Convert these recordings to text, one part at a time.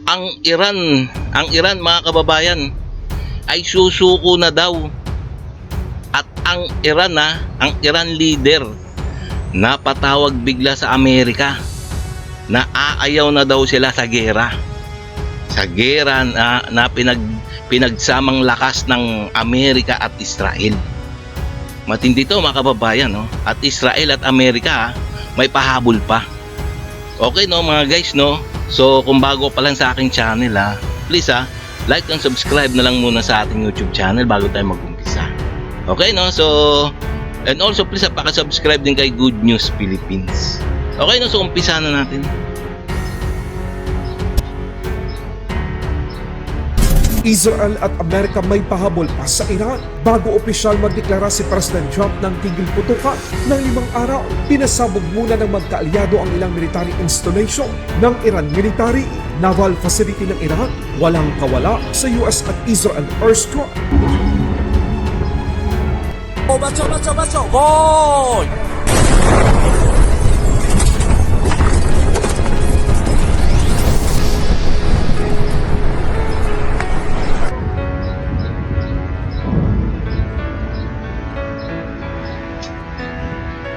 ang Iran mga kababayan ay susuko na daw. At ang Iran leader napatawag bigla sa Amerika na aayaw na daw sila sa gera. Sa gera na pinagsamang lakas ng Amerika at Israel. Matindi to mga kababayan, no? At Israel at Amerika may pahabol pa. Okay no mga guys, no? So kung bago pa lang sa aking channel please like and subscribe na lang muna sa ating YouTube channel bago tayo mag-umpisa. Okay no? So and also please paka-subscribe din kay Good News Philippines. Okay no? So umpisa na natin. Israel at Amerika may pahabol pa sa Iran. Bago opisyal magdeklara si President Trump ng tigil putukan ng 5 araw, pinasabog muna ng magkaalyado ang ilang military installation ng Iran Military Naval Facility ng Iran. Walang kawala sa US at Israel airstrike. 맞춰 볼!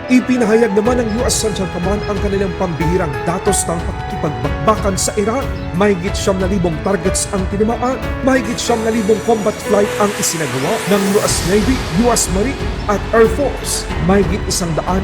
Ipinahayag naman ng US Central Command ang kanilang pambihirang datos ng pakikipagbakbakan sa Iran. Mahigit 7,000 targets ang tinamaan, mahigit 7,000 combat flight ang isinagawa ng US Navy, US Marine at Air Force. Mahigit 150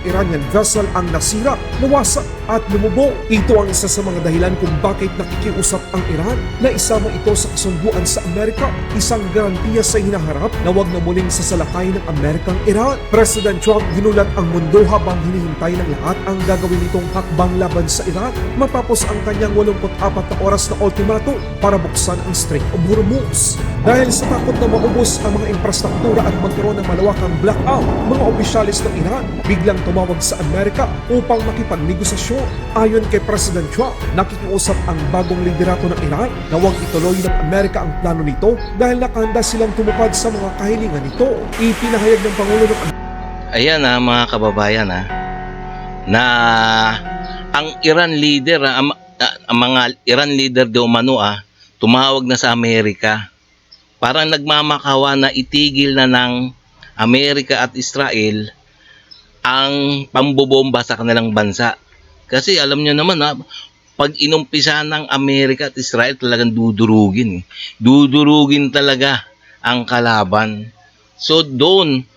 Iranian vessel ang nasira, nawasak at lumubog. Ito ang isa sa mga dahilan kung bakit nakikiusap ang Iran na isama ito sa kasunduan sa Amerika, isang garantiya sa hinaharap na wag na muling sasalakay ng Amerikang Iran. President Trump ginulat ang mundo habang hinihintay ng lahat ang gagawin nitong hakbang laban sa Iran matapos ang kanyang 84 na oras na ultimatum para buksan ang Strait of Hormuz. Dahil sa takot na maubos ang mga infrastruktura at magkaroon ng malawakang blackout, mga opisyalis ng Iran biglang tumawag sa Amerika upang makipagnegosasyon. Ayon kay President Trump, nakikiusap ang bagong liderato ng Iran na huwag ituloy ng Amerika ang plano nito dahil nakahanda silang tumupad sa mga kahilingan nito. Ipinahayag ng Pangulo ng Ayan mga kababayan na ang Iran leader ang mga Iran leader de umano tumawag na sa Amerika. Parang nagmamakawa na itigil na ng Amerika at Israel ang pambobomba sa kanilang bansa. Kasi alam nyo naman pag inumpisa ng Amerika at Israel talagang dudurugin. Dudurugin talaga ang kalaban. So doon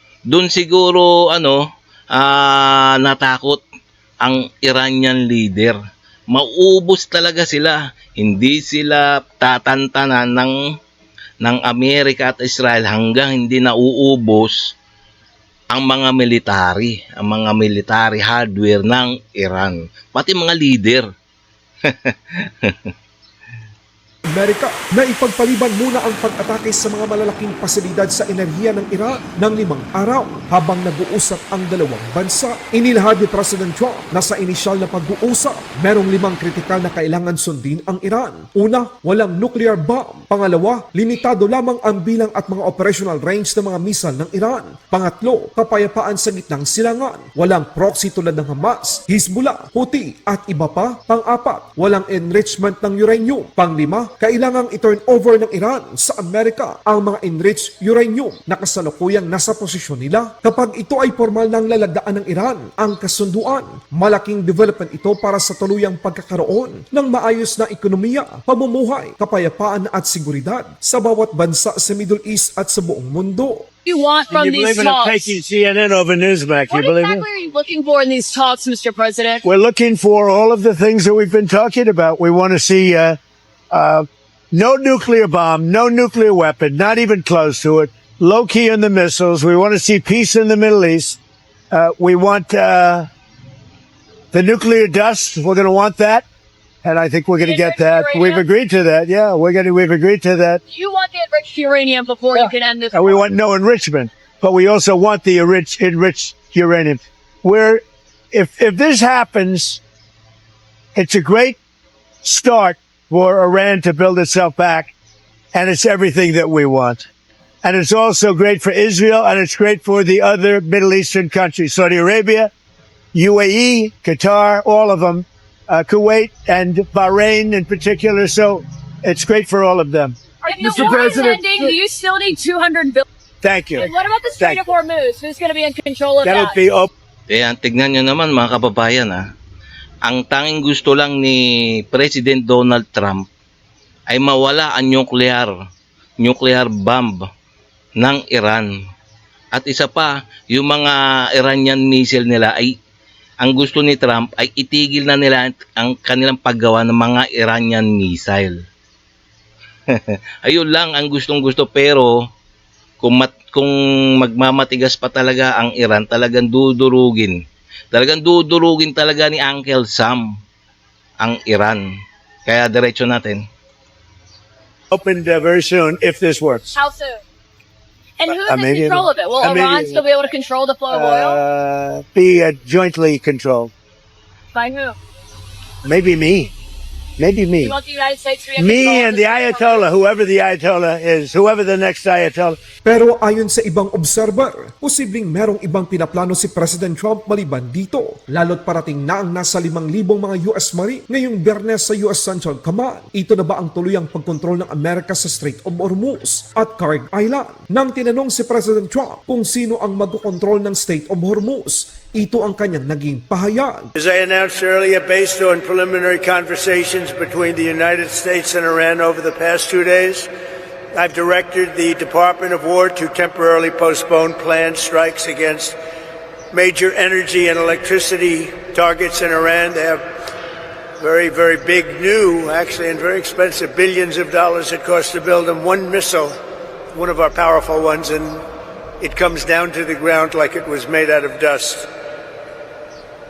siguro natakot ang Iranian leader. Mauubos talaga sila. Hindi sila tatantanan ng Amerika at Israel hanggang hindi nauubos ang mga military hardware ng Iran. Pati mga leader. Amerika na ipagpaliban muna ang pag-atake sa mga malalaking pasilidad sa enerhiya ng Iran ng 5 araw habang nag-uusap ang dalawang bansa. Inilahad ni President Trump na sa inisyal na pag-uusap, merong 5 kritikal na kailangan sundin ang Iran. Una, walang nuclear bomb. Pangalawa, limitado lamang ang bilang at mga operational range ng mga missile ng Iran. Pangatlo, kapayapaan sa gitnang silangan. Walang proxy tulad ng Hamas, Hezbollah, Houthi at iba pa. Pang-apat, walang enrichment ng uranium. Pang-lima, kailangang i-turn over ng Iran sa Amerika ang mga enriched uranium na kasalukuyang nasa posisyon nila. Kapag ito ay formal ng lalagdaan ng Iran ang kasunduan, malaking development ito para sa tuluyang pagkakaroon ng maayos na ekonomiya, pamumuhay, kapayapaan at seguridad sa bawat bansa sa Middle East at sa buong mundo. You want from You these believe in talks? taking CNN over Newsmax? What You believe exactly it? are you looking for in these talks, Mr. President? We're looking for all of the things that we've been talking about. We want to see no nuclear bomb, no nuclear weapon, not even close to it. Low key on the missiles. We want to see peace in the Middle East. We want the nuclear dust. We're going to want that, and I think we're going to get that. Uranium? We've agreed to that. Yeah, we've agreed to that. You want the enriched uranium before you can end this And we war. want no enrichment, but we also want the enriched uranium. If this happens, it's a great start for Iran to build itself back, and it's everything that we want. And it's also great for Israel, and it's great for the other Middle Eastern countries, Saudi Arabia, UAE, Qatar, all of them. Kuwait and Bahrain in particular. So it's great for all of them. If the Mr. war is President- ending, do you still need 200 billion? Thank you. What about the Strait of Hormuz? Who's going to be in control of That'll that? be open. Ayan, tignan nyo naman mga kababayan ha. Ang tanging gusto lang ni President Donald Trump ay mawala ang nuclear bomb ng Iran. At isa pa, yung mga Iranian missile nila ay ang gusto ni Trump ay itigil na nila ang kanilang paggawa ng mga Iranian missile. Ayun lang ang gustong-gusto, pero kung magmamatigas pa talaga ang Iran, talagang dudurugin. Talagang dudurugin talaga ni Uncle Sam ang Iran. Kaya diretso natin. Opened very soon if this works. How soon? And who's in Immediately. control of it? Will Iran Immediately. still be able to control the flow of oil? Be jointly controlled. By who? Maybe me. Maybe me. You want the United States to be in Me control of and the Strait of Ayatollah, whoever the Ayatollah is, whoever the next Ayatollah. Pero ayon sa ibang observer, posibleng merong ibang pinaplano si President Trump maliban dito. Lalo't parating na ang nasa 5,000 mga US Marine ngayong Biyernes sa US Central Command. Ito na ba ang tuluyang pagkontrol ng Amerika sa Strait of Hormuz at Kharg Island? Nang tinanong si President Trump kung sino ang magkokontrol ng Strait of Hormuz, ito ang kanyang naging pahayag. As I announced earlier, based on preliminary conversations between the United States and Iran over the past 2 days, I've directed the Department of War to temporarily postpone planned strikes against major energy and electricity targets in Iran. They have very, very big, new, actually, and very expensive billions of dollars it costs to build them. One missile, one of our powerful ones, and it comes down to the ground like it was made out of dust.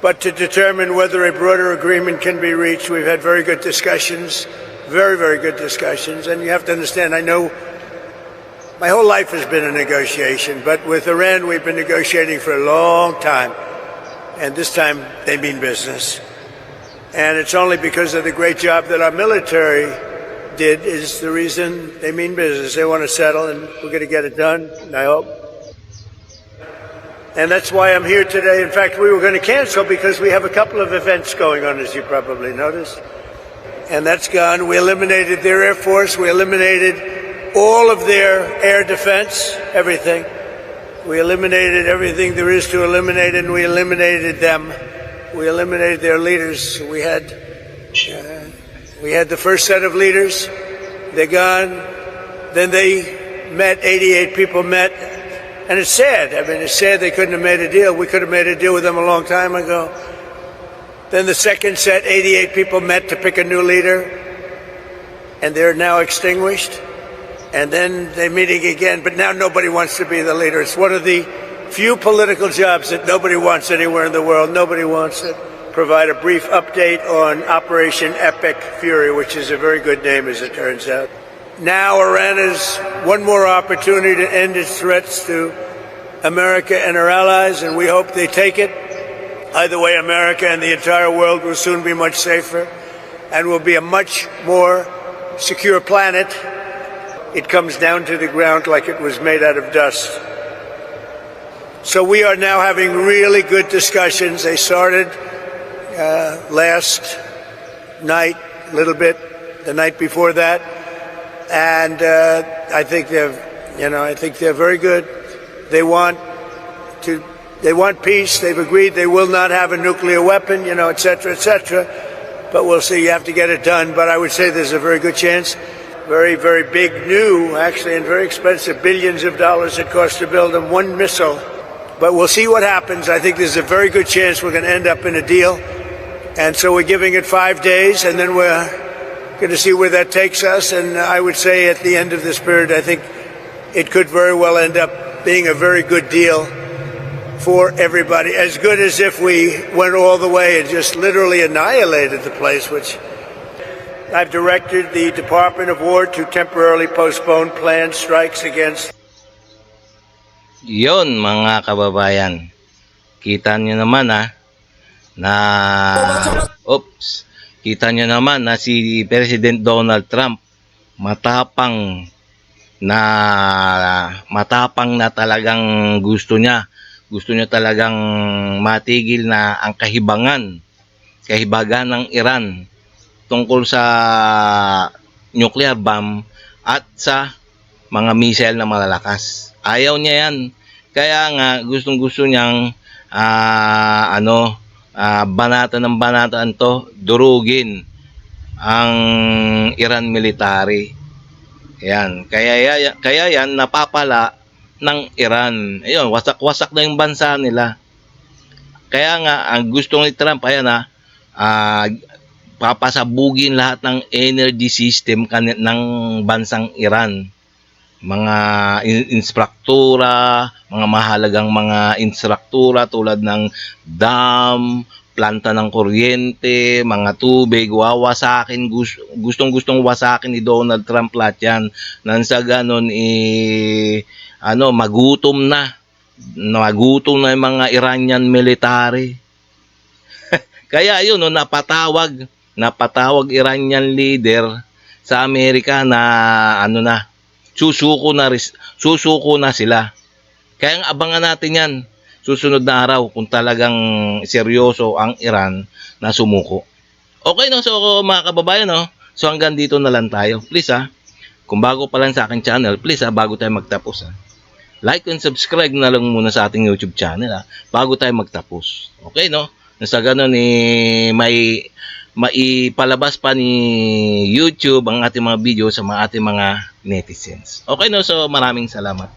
But to determine whether a broader agreement can be reached, we've had very good discussions, very, very good discussions. And you have to understand, I know my whole life has been a negotiation, but with Iran, we've been negotiating for a long time. And this time, they mean business. And it's only because of the great job that our military did is the reason they mean business. They want to settle, and we're going to get it done, I hope. And that's why I'm here today. In fact, we were going to cancel because we have a couple of events going on, as you probably noticed. And that's gone. We eliminated their Air Force. We eliminated all of their air defense, everything. We eliminated everything there is to eliminate, and we eliminated them. We eliminated their leaders. We had the first set of leaders. They're gone. Then they met, 88 people met. And it's sad. I mean, it's sad they couldn't have made a deal. We could have made a deal with them a long time ago. Then the second set, 88 people met to pick a new leader, and they're now extinguished. And then they're meeting again, but now nobody wants to be the leader. It's one of the few political jobs that nobody wants anywhere in the world. Nobody wants it. Provide a brief update on Operation Epic Fury, which is a very good name, as it turns out. Now Iran has one more opportunity to end its threats to America and our allies, and we hope they take it. Either way, America and the entire world will soon be much safer and will be a much more secure planet. It comes down to the ground like it was made out of dust. So we are now having really good discussions. They started last night, a little bit, the night before that. And I think they're very good. They want peace. They've agreed they will not have a nuclear weapon, et cetera, et cetera. But we'll see. You have to get it done. But I would say there's a very good chance. Very, very big, new, actually, and very expensive, billions of dollars it costs to build them. One missile. But we'll see what happens. I think there's a very good chance we're going to end up in a deal. And so we're giving it 5 days, and then we're going to see where that takes us. And I would say at the end of this period, I think it could very well end up being a very good deal for everybody. As good as if we went all the way and just literally annihilated the place, which I've directed the Department of War to temporarily postpone planned strikes against. Yon mga kababayan. Kita nyo naman kita nyo naman na si President Donald Trump matapang na talagang gusto niya talagang matigil na ang kahibangan kahibagan ng Iran tungkol sa nuclear bomb at sa mga missile na malalakas. Ayaw niya yan. Kaya nga gustong-gusto niyang banataan to, durugin ang Iran military. Yan. Kaya yan napapala ng Iran. Ayun, wasak-wasak na yung bansa nila. Kaya nga ang gusto ni Trump papasabugin lahat ng energy system ng bansang Iran. Mga instruktura, mga mahalagang mga instruktura tulad ng dam, planta ng kuryente, mga tubig, wawasakin, gustong-gustong wasakin ni Donald Trump lahat yan. Nang sa ganon, magutom na yung mga Iranian military. Kaya yun, napatawag Iranian leader sa Amerika na susuko na sila. Kaya nga abangan natin yan susunod na araw kung talagang seryoso ang Iran na sumuko. Okay, no? So mga kababayan, no? So hanggang dito na lang tayo. Please kung bago pa lang sa aking channel, please bago tayo magtapos like and subscribe na lang muna sa ating YouTube channel bago tayo magtapos. Okay, no? Sa ganun maipalabas pa ni YouTube ang ating mga video sa ating mga netizens. Okay, no? So maraming salamat.